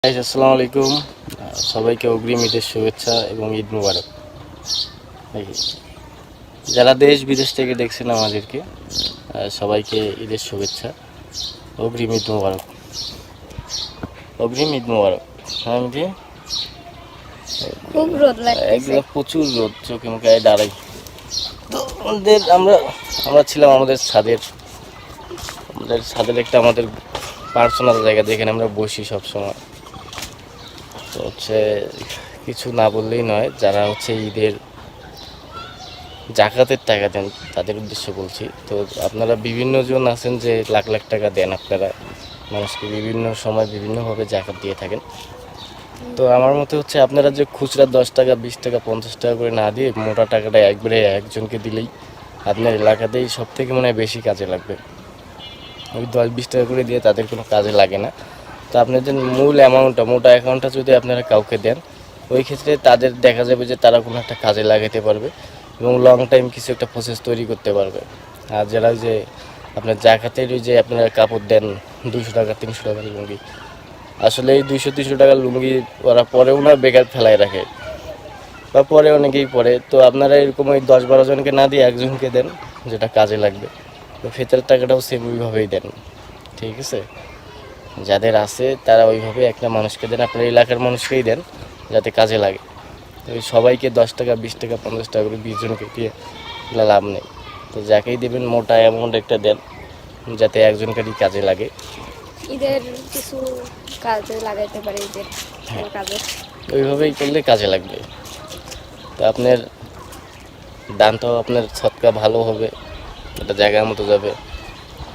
আসসালামু আলাইকুম। সবাইকে অগ্রিম ঈদের শুভেচ্ছা এবং ঈদ মুবারক। যারা দেশ বিদেশ থেকে দেখছেন আমাদেরকে সবাইকে ঈদের শুভেচ্ছা, অগ্রিম ঈদ মুবারক, অগ্রিম ঈদ মুবারক। আমি খুব রোদ লাগতেছে, একদম প্রচুর রোদ, চোখে মুখে দাঁড়াই। তো আমরা ছিলাম আমাদের ছাদের একটা আমাদের পার্সোনাল জায়গা, যেখানে আমরা বসি সবসময়। তো কিছু না বললেই নয়, যারা ঈদের জাকাতের টাকা দেন তাদের উদ্দেশ্য বলছি। তো আপনারা বিভিন্ন জন আছেন যে লাখ লাখ টাকা দেন, আপনারা মানুষকে বিভিন্ন সময় বিভিন্নভাবে জাকাত দিয়ে থাকেন। তো আমার মতে আপনারা যে খুচরা 10 টাকা 20 টাকা 50 টাকা করে না দিয়ে মোটা টাকাটা একবারে একজনকে দিলেই আপনার এলাকাতেই সব থেকে মনে হয় বেশি কাজে লাগবে। ওই 10-20 টাকা করে দিয়ে তাদের কোনো কাজে লাগে না। তো আপনাদের মূল অ্যামাউন্টটা, মোটা অ্যাকাউন্টটা যদি আপনারা কাউকে দেন, ওই ক্ষেত্রে তাদের দেখা যাবে যে তারা কোনো একটা কাজে লাগাতে পারবে এবং লং টাইম কিছু একটা প্রসেস তৈরি করতে পারবে। আর যারা যে আপনার জাকাতের যে আপনারা কাপড় দেন 200 টাকা 300 টাকার লুঙ্গি, আসলে এই 200-300 টাকার লুঙ্গি ওরা পরেও না, বেকার ফেলায় রাখে বা পরে অনেকেই পরে। তো আপনারা এরকম ওই 10-12 জনকে না দিয়ে একজনকে দেন যেটা কাজে লাগবে। তো ফেতরের টাকাটাও সেম ওইভাবেই দেন, ঠিক আছে? যাদের আছে তারা ওইভাবে একটা মানুষকে দেন, আপনার এলাকার মানুষকেই দেন যাতে কাজে লাগে। ওই সবাইকে 10 টাকা 20 টাকা 50 টাকা করে 20 জনকে দিয়ে লাভ নেই। তো যাকেই দেবেন মোটা অ্যামাউন্ট একটা দেন যাতে একজনকারই কাজে লাগে। ঈদের কিছু কাজে লাগাইতে পারে, ঈদের কাজে ওইভাবেই করলে কাজে লাগবে। তো আপনার দানটাও আপনার সৎকা ভালো হবে, একটা জায়গার মতো যাবে।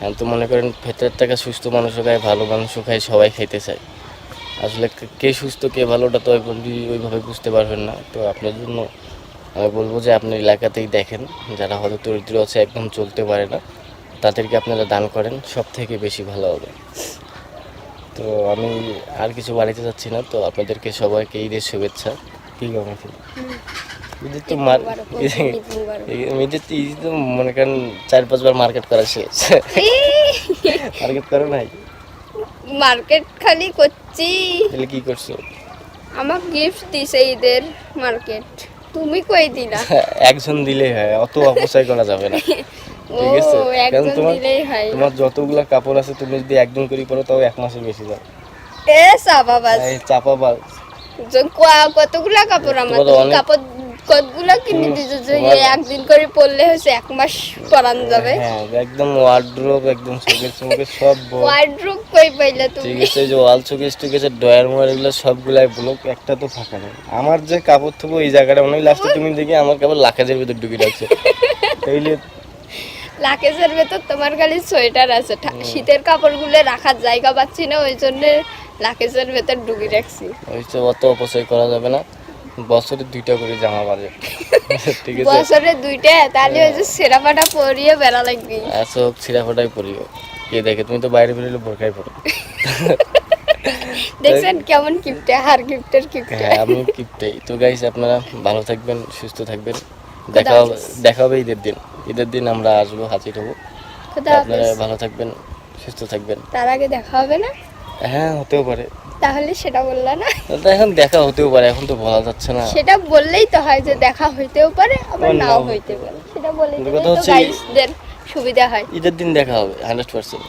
এখন তো মনে করেন ভেতরের টাকা সুস্থ মানুষও খায়, ভালো মানুষও খায়, সবাই খাইতে চায়। আসলে কে সুস্থ কে ভালোটা তো ওইভাবে বুঝতে পারবেন না। তো আপনার জন্য আমি বলবো যে আপনার এলাকাতেই দেখেন যারা হয়তো দরিদ্র আছে, একদম চলতে পারে না, তাদেরকে আপনারা দান করেন, সব থেকে বেশি ভালো হবে। তো আমি আর কিছু বাড়িতে যাচ্ছি না। তো আপনাদেরকে সবাইকে ঈদের শুভেচ্ছা। কী করেন ঈদের তো ঈদের তো মনে করেন 4-5 বার মার্কেট করা শেষ। মার্কেট করো নাই? মার্কেট খালি করছি। তাহলে কি করছো? আমার গিফট দিছে ঈদের মার্কেট, তুমি কই দিলা? একজন দিলেই হয়, অত অপচয় করা যাবে না, ঠিক আছে? কারণ তোমার যতগুলা কাপড় আছে, তুমি যদি একদিন করে পরো তাও 1 মাসের বেশি যাবে। চাপাবাজ কতগুলা কাপড় আমার, কাপড় কতগুলা কিনে দিছো যে একদিন করে পরলে হচ্ছে 1 মাস পরান যাবে। হ্যাঁ, একদম ওয়ার্ড্রোব, একদম শোকেস মোকেস সব ওয়ার্ড্রোব কই পাইলা তুমি? ঠিক আছে, যে ওয়াল শোকেস টোকেসের ড্রয়ার মোয়ার এগুলো সবগুলাই ব্লক, একটা তো ফাঁকা নেই। আমার যে কাপড় থাকবো এই জায়গাটা মনে হয় লাস্টে তুমি দেখি আমার কাপড় লাখেজের ভিতর ঢুকে রাখছে। তাইলে লাকেজের ভেতর তোমার খালি সোয়েটার আছে, শীতের কাপড়গুলো রাখার জায়গা পাচ্ছি না, ওই জন্য লাকেজের ভেতর ঢুকিয়ে রাখছি। ওই তো অত অপচয় করা যাবে না, বছরে 2টা করে জামা বাজে, ঠিক আছে? বছরে 2টা, তাহলে ওই যে সেরাপাটা পরিয়ে বেড়া লাগবে। আচ্ছা, সিরাফাটাই পরিও, কে দেখে? তুমি তো বাইরে বেরোলে বোরকাই পরো। দেখছেন কেমন কিপটে, হার গিফটের কিপটে। হ্যাঁ, আমি কিপটেই। তো গাইস, আপনারা ভালো থাকবেন, সুস্থ থাকবেন। দেখা হবে ঈদের দিন আমরা আসবো, হাজির হবো। আপনারা ভালো থাকবেন, সুস্থ থাকবেন। তার আগে দেখা হবে না? হ্যাঁ, হতেও পারে। তাহলে সেটা বললা না? এখন দেখা হতেও পারে, এখন তো বলা যাচ্ছে না। সেটা বললেই তো হয় যে দেখা হইতেও পারে, আবার নাও হইতে পারে। সেটা বলে দিলে তো গাইসদের সুবিধা হয়। ঈদের দিন দেখা হবে 100%।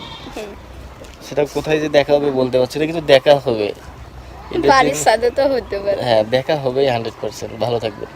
সেটা কোথায় যে দেখা হবে বলতে পারছি না, কিন্তু দেখা হবে। বাড়ির সাথে তো হতে পারে। হ্যাঁ, দেখা হবে 100%। ভালো থাকবেন।